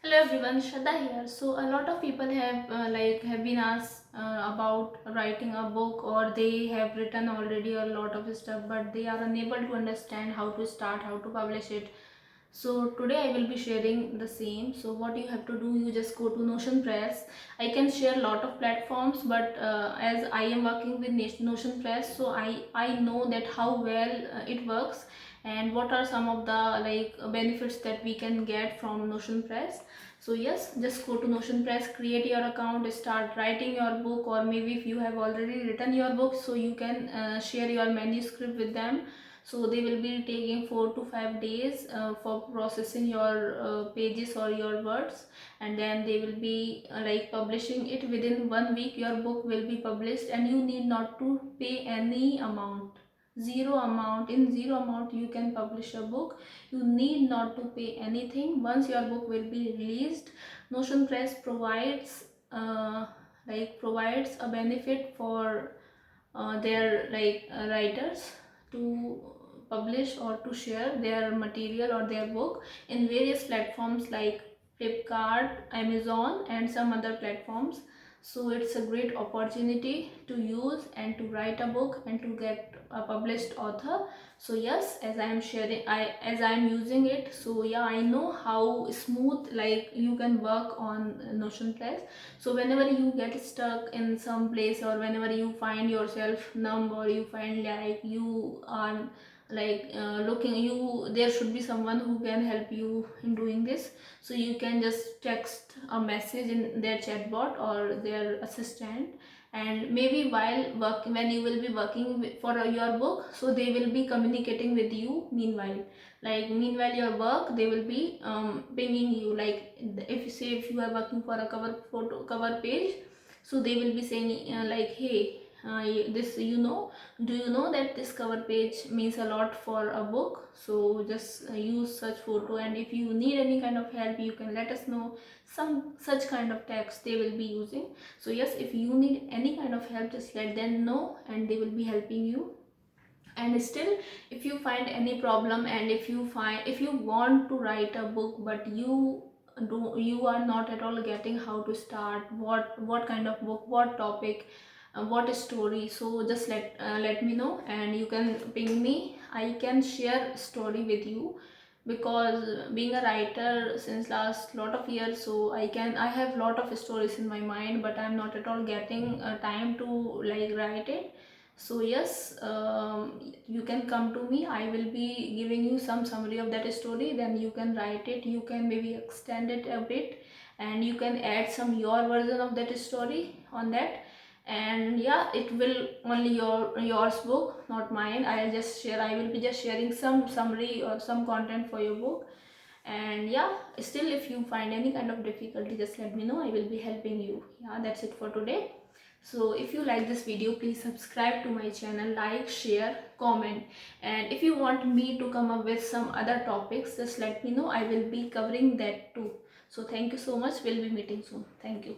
Hello everyone, Shraddha here. So a lot of people have been asked about writing a book, or they have written already a lot of stuff, but they are unable to understand how to start, how to publish it. So today I will be sharing the same. So what you have to do, you just go to Notion Press. I can share a lot of platforms, but as I am working with Notion Press, so I know that how well it works, and what are some of the benefits that we can get from Notion Press. So yes, just go to Notion Press, create your account, start writing your book, or maybe if you have already written your book, so you can share your manuscript with them. So they will be taking 4 to 5 days for processing your pages or your words, and then they will be publishing it within 1 week. Your book will be published and you need not to pay any amount. Zero amount. In zero amount you can publish a book. You need not to pay anything. Once your book will be released, Notion Press provides a benefit for their writers to publish or to share their material or their book in various platforms like Flipkart, Amazon, and some other platforms. So it's a great opportunity to use and to write a book and to get a published author. So yes, as I am sharing, as I am using it, so yeah, I know how smooth you can work on Notion Press. So whenever you get stuck in some place, or whenever you find yourself numb, or you find like you are looking, you there should be someone who can help you in doing this. So you can just text a message in their chatbot or their assistant, and maybe when you will be working for your book, so they will be communicating with you meanwhile. Meanwhile your work, they will be pinging you. If you say, if you are working for a cover page, so they will be saying hey, this do you know that this cover page means a lot for a book? So just use such photo, and if you need any kind of help, you can let us know. Some such kind of text they will be using. So yes, if you need any kind of help, just let them know and they will be helping you. And still, if you find any problem, and if you want to write a book, but you are not at all getting how to start, what kind of book, what topic, what story, so just let me know, and you can ping me. I can share story with you, because being a writer since last lot of years, so I have lot of stories in my mind, but I'm not at all getting time to write it. So yes, you can come to me. I will be giving you some summary of that story, then you can write it. You can maybe extend it a bit, and you can add some your version of that story on that. And yeah, it will only yours book, not mine. I will be just sharing some summary or some content for your book. And yeah, still, if you find any kind of difficulty, just let me know. I will be helping you. Yeah, that's it for today. So if you like this video, please subscribe to my channel, like, share, comment. And if you want me to come up with some other topics, just let me know. I will be covering that too. So thank you so much. We'll be meeting soon. Thank you.